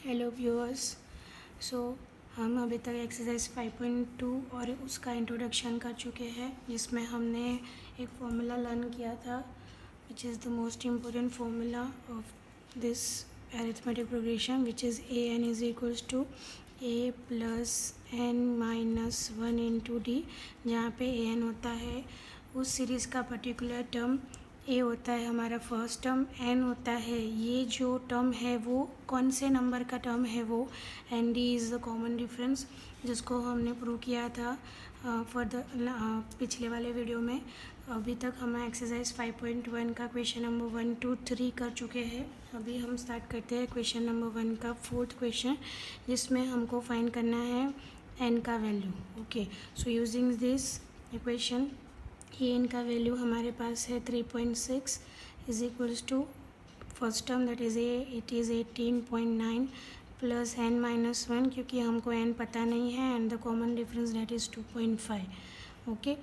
Hello viewers. सो हम अभी तक एक्सरसाइज 5.2 और उसका इंट्रोडक्शन कर चुके हैं, जिसमें हमने एक फॉर्मूला लर्न किया था which is the most important formula of this arithmetic progression, which is a N is equals to a plus N minus one into d, जहाँ पे ए एन होता है उस सीरीज़ का पर्टिकुलर टर्म, ए होता है हमारा फर्स्ट टर्म, एन होता है ये जो टर्म है वो कौन से नंबर का टर्म है वो, and D is the common difference, जिसको हमने प्रूव किया था फॉर द पिछले वाले वीडियो में। अभी तक हम एक्सरसाइज 5.1 का क्वेश्चन नंबर 1, 2, 3 कर चुके हैं। अभी हम स्टार्ट करते हैं क्वेश्चन नंबर 1 का फोर्थ क्वेश्चन, जिसमें हमको फाइंड करना है एन का value. Okay, so using this equation A N का वैल्यू हमारे पास है 3.6 is equals to first term that is A, it is 18.9 plus N minus one, क्योंकि हमको एन पता नहीं है, and the common difference that is 2.5। Okay,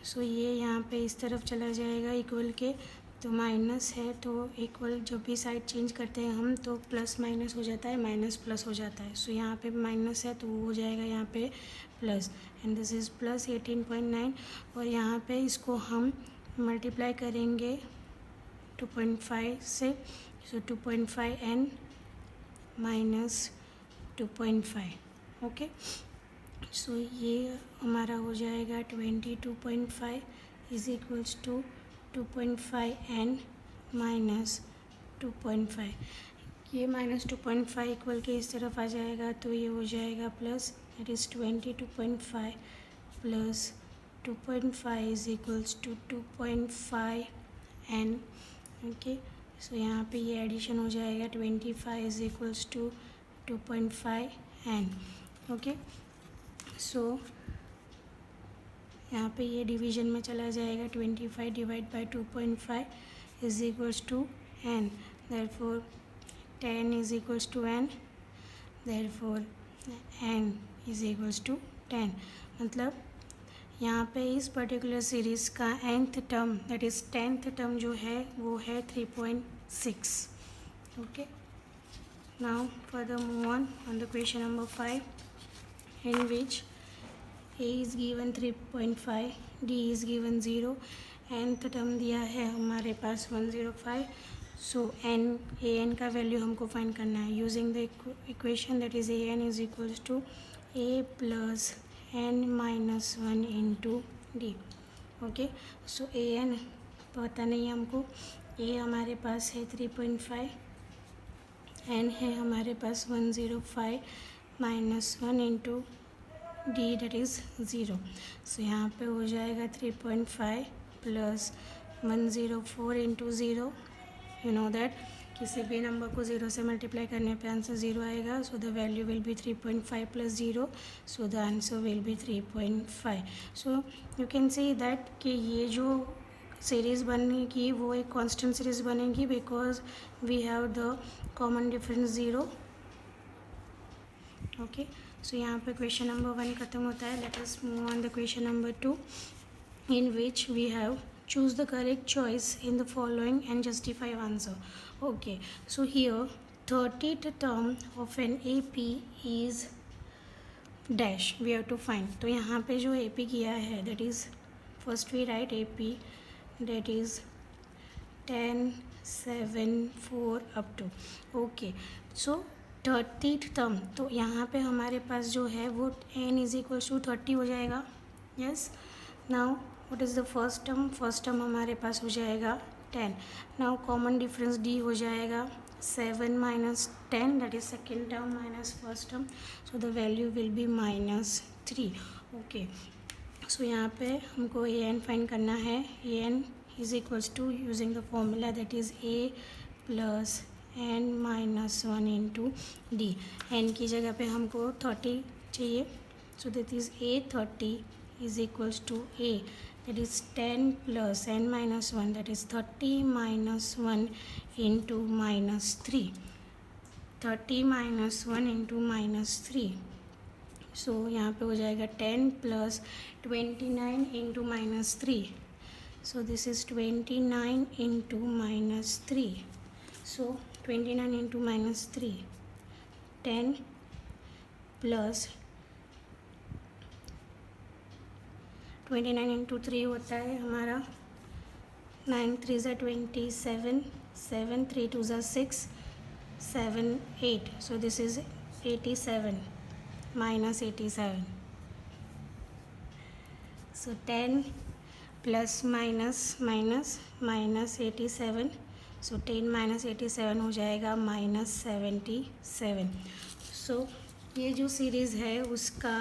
so ये यहाँ पे इस तरफ चला जाएगा इक्वल के, तो माइनस है तो इक्वल, जब भी साइड चेंज करते हैं हम तो प्लस माइनस हो जाता है, माइनस प्लस हो जाता है। सो यहाँ पे माइनस है तो वो हो जाएगा यहाँ पे plus, and this is plus 18.9, और यहाँ पे इसको हम मल्टीप्लाई करेंगे 2.5 से, so 2.5 n minus 2.5। Okay, so ये हमारा हो जाएगा 22.5 is equals to 2.5 n minus 2.5। ये माइनस 2.5 इक्वल के इस तरफ आ जाएगा तो ये हो जाएगा plus, it is 22.5 plus 2.5 is equals to 2.5 N. Okay, so यहाँ पे ये एडिशन हो जाएगा 25 is equals to 2.5 N. Okay, so यहाँ पे ये डिवीजन में चला जाएगा, 25 divide by 2.5 is equals to N, therefore 10 is equals to N, therefore N is equals to 10। मतलब यहाँ पे इस पर्टिकुलर सीरीज़ का nth term that is 10th term जो है वो है 3.6। Okay, now further move on the question number 5 in which a is given 3.5, d is given 0, nth term दिया है हमारे पास 105। सो ए एन का वैल्यू हमको फाइंड करना है using the equation that is a N is equals to a plus N minus one into d. Okay, so a n पता नहीं है हमको, ए हमारे पास है 3.5, एन है हमारे पास 105 minus one into D that is 0। सो यहाँ पे हो जाएगा 3.5 plus 104 into 0। You know that किसी भी नंबर को 0 से मल्टीप्लाई करने पे आंसर 0 आएगा, so the value will be 3.5 plus 0, so the answer will be 3.5। So you can see that कि ये जो सीरीज़ बनेगी वो एक कांस्टेंट सीरीज़ बनेगी, because we have the common difference 0। Okay, so यहाँ पे क्वेश्चन नंबर 1 ख़त्म होता है। Let us move on the question number 2 in which we have choose the correct choice in the following and justify answer. Okay, so here 30th term of an AP is dash, we have to find. तो यहाँ पे जो AP किया है that is first we write AP that is 10, 7, 4 up to. Okay, so 30th term, तो यहाँ पे हमारे पास जो है वो n इज इक्वल टू 30 हो जाएगा। Yes, now what is the first term, first term हमारे पास हो जाएगा 10। नाउ कॉमन डिफरेंस d हो जाएगा 7 minus 10 that is second term minus first term, so the value will be -3। Okay, so यहाँ पे हमको ए एन फाइंड करना है। A N is equals to using the formula that is A plus N minus one into D. N की जगह पे हमको 30 चाहिए, so that is A 30 is equals to A that is 10 plus n minus 1 that is 30 minus 1 into -3, 30 minus 1 into -3, so यहाँ पे हो जाएगा 10 plus 29 into -3, so this is 29 into -3, so 29 into -3 10 plus 29 into 3 होता है हमारा 9 3 ज़ा 27, 7 3 2 ज़ा 6, 7 8, so this is 87 minus 87. So 10 plus minus 87, so 10 minus 87 हो जाएगा minus 77. So ये जो सीरीज़ है उसका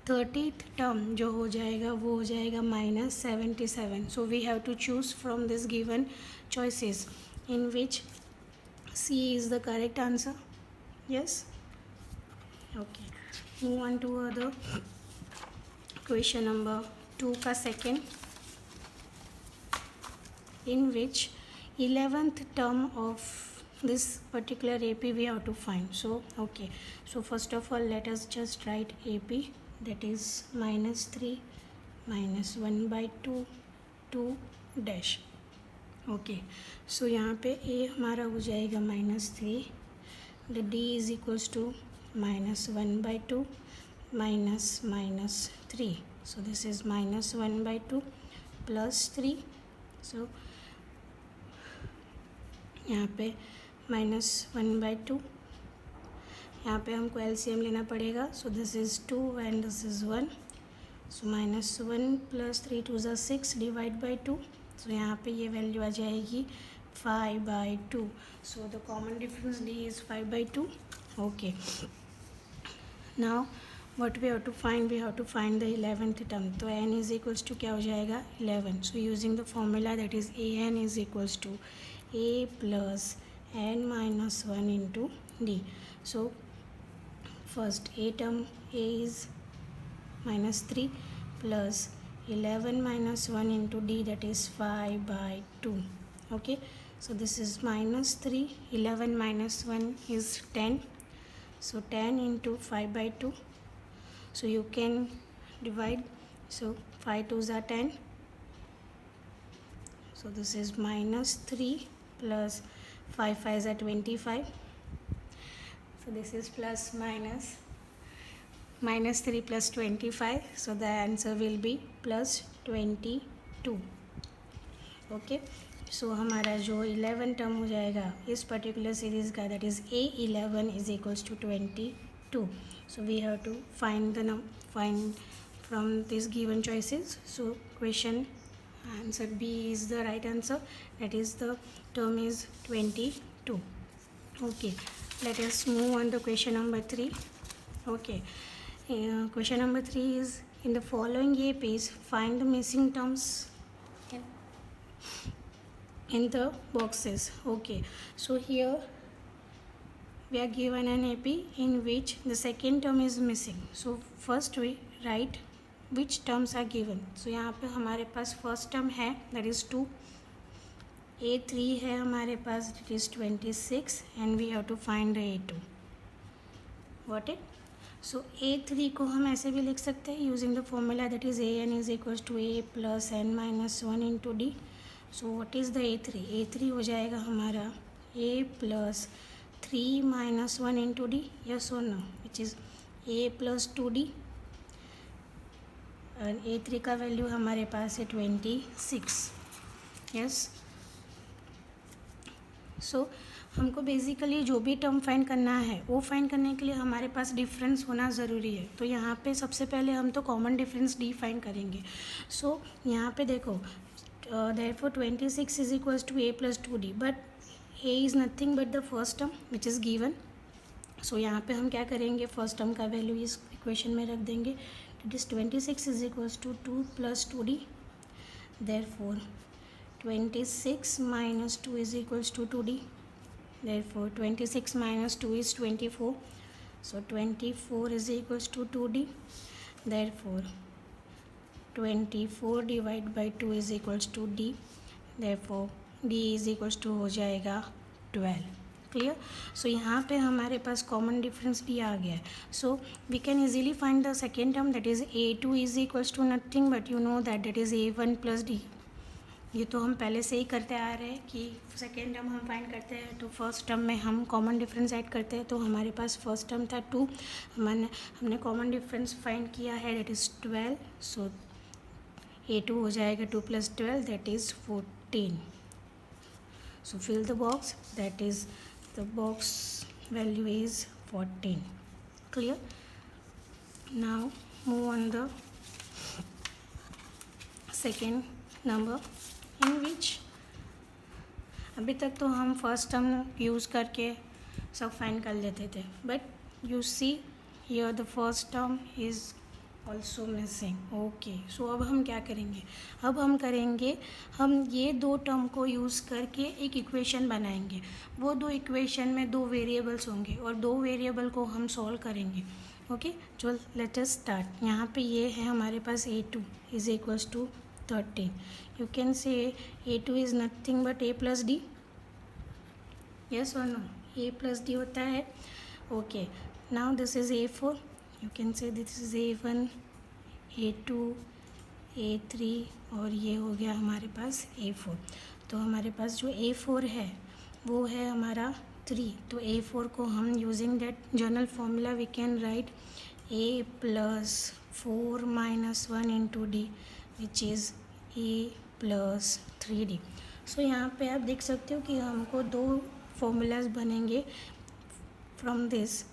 30th टर्म जो हो जाएगा वो हो जाएगा minus 77. So we have to choose from this given choices in which C is the correct answer. Yes? Okay. Move on to other question number 2 का second, in which 11th term of this particular AP we have to find. So okay, so first of all let us just write AP, that is minus 3 minus 1 by 2 2 dash. Okay so यहाँ पे a हमारा हो जाएगा -3, the d is equals to -1 by 2 minus 3, so this is -1 by 2 plus 3. So यहाँ पे -1 by 2, यहाँ पे हमको एलसीएम लेना पड़ेगा. So this is 2 and this is 1, so -1 plus 3 2 ज़ा 6 डिवाइड बाई 2. सो यहाँ पे ये वैल्यू आ जाएगी 5 by 2. So the common difference d is 5 by 2. Okay, now what we have to find, we have to find the 11th term. तो n is equals to क्या हो जाएगा 11. So using the formula that is a N is equals to a plus N minus 1 into D. So first a term a is -3 plus 11 minus 1 into d, that is 5 by 2. Okay, so this is -3, 11 minus 1 is 10, so 10 into 5 by 2. So you can divide, so 5 2s are 10, so this is -3 plus 5 5s are 25, so this is plus minus -3 plus 25, so the answer will be plus 22. ओके, so हमारा जो 11 term हो जाएगा इस particular series का, that is A11 is equals to 22. So we have to find the find from this given choices. So question answer b is the right answer, that is the term is 22. Okay, let us move on the question number 3. Okay, question number 3 is, in the following APs find the missing terms in the boxes. Okay, so here we are given an AP in which the second term is missing. So first we write which terms are given. So यहाँ पे हमारे पास first term है, that is 2. A3 है हमारे पास, that is 26, and we have to find the A2. Got it? So A3 को हम ऐसे भी लिख सकते हैं using the formula that is AN is equals to A plus N minus 1 into D. So what is the A3? A3 हो जाएगा हमारा A plus 3 minus 1 into D, yes और no, which is A plus 2D. और A3 का value हमारे पास है 26. Yes, सो हमको बेसिकली जो भी टर्म फाइंड करना है वो फाइंड करने के लिए हमारे पास डिफरेंस होना ज़रूरी है. तो यहाँ पे सबसे पहले हम तो कॉमन डिफरेंस डी फाइंड करेंगे. सो यहाँ पे देखो, therefore 26 is equals to A plus 2D, but A is nothing but the first term which is given. So यहाँ पे हम क्या करेंगे, फर्स्ट टर्म का वैल्यू इस इक्वेशन में रख देंगे. It is 26 is equals to 2 plus 2D. Therefore 26 minus 2 is equals to 2D. Therefore 26 minus 2 is 24, so 24 is equals to 2D. Therefore 24 divided by 2 is equals to D. Therefore D is equals to हो जाएगा 12. Clear? सो यहाँ पे हमारे पास common difference भी आ गया है. So we can easily find the second term, that is A2 is equals to nothing but you know that is A1 plus D. ये तो हम पहले से ही करते आ रहे हैं कि सेकेंड टर्म हम फाइंड करते हैं तो फर्स्ट टर्म में हम कॉमन डिफरेंस ऐड करते हैं। तो हमारे पास फर्स्ट टर्म था 2, हमने कॉमन डिफरेंस फाइंड किया है, दैट इज़ 12। सो A2 हो जाएगा 2 + 12, that is 14। So fill the box, that is the box value is 14। Clear? Now move on the second number in which अभी तक तो हम फर्स्ट टर्म यूज़ करके सब फाइंड कर लेते थे, but you see here the first term is also missing. Okay, so अब हम क्या करेंगे? अब हम ये 2 टर्म को यूज़ करके एक इक्वेशन बनाएंगे। वो 2 इक्वेशन में 2 वेरिएबल्स होंगे और 2 वेरिएबल को हम सॉल्व करेंगे। ओके, चल लेट अस स्टार्ट। यहाँ पे ये है हमारे पास A2 is equals to 13. You can say A2 is nothing but A plus D. Yes or no? A plus D होता है. Okay. Now this is A4. You can say this is A1, A2, A3 और ये हो गया हमारे पास A4. तो हमारे पास जो A4 है वो है हमारा 3. तो A4 को हम using that general formula we can write A plus 4 minus 1 into D which is A plus 3D. So यहाँ पे आप देख सकते हो कि हमको 2 फॉर्मूलाज बनेंगे फ्रॉम दिस।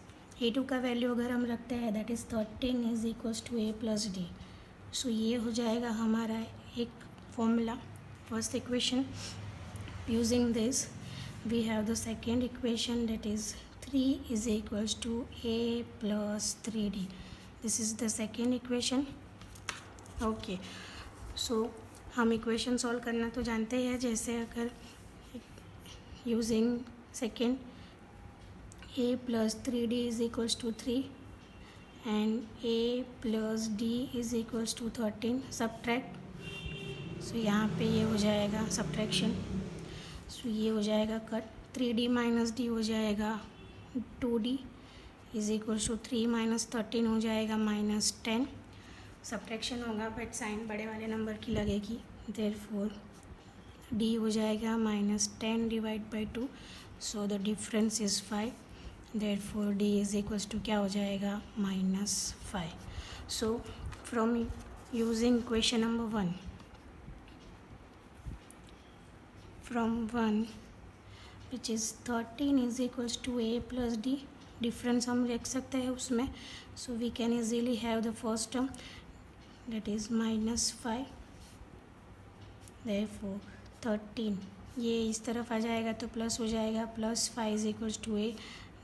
A2 का वैल्यू अगर हम रखते हैं that is 13 is equals to A plus D. So ये हो जाएगा हमारा एक formula, first equation. Using this we have the second equation that is 3 is equals to A plus 3D. This is the second equation. Okay, so हम equation solve करना तो जानते हैं, जैसे अगर using second A plus 3D is equals to 3 and A plus D is equals to 13. Subtract, सो यहाँ पे ये हो जाएगा सब्ट्रैक्शन. सो ये हो जाएगा कट. 3D माइनस D हो जाएगा 2D is equals to 3 minus 13 हो जाएगा -10. सब्ट्रैक्शन होगा बट साइन बड़े वाले नंबर की लगेगी. देयरफॉर D हो जाएगा -10 divide by 2. So the difference is 5. Therefore D is equals to क्या हो जाएगा -5. So from using equation number 1 from 1 which is 13 is equals to A plus D. Difference हम रख सकते हैं उसमें. So we can easily have the first term that is -5. therefore 13 ये इस तरफ आ जाएगा तो प्लस हो जाएगा, +5 is equals to A.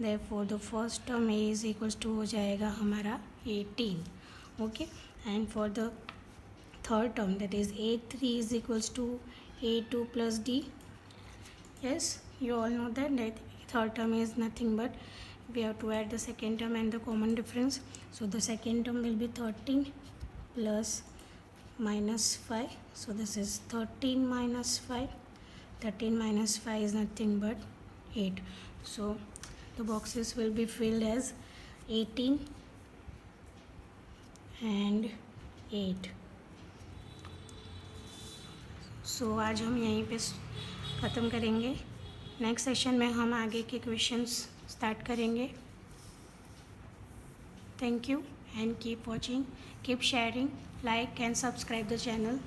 therefore the first term A is equals to हो जाएगा हमारा 18. Okay, and for the third term that is A3 is equals to A2 plus D. yes, you all know that third term is nothing but we have to add the second term and the common difference. So the second term will be 13 plus -5. So this is 13 minus 5. 13 minus 5 is nothing but 8. So the boxes will be filled as 18 and 8. So आज हम यहीं पे ख़त्म करेंगे. Next session में हम आगे के क्वेश्चंस स्टार्ट करेंगे. Thank you and keep watching, keep sharing, like and subscribe the channel.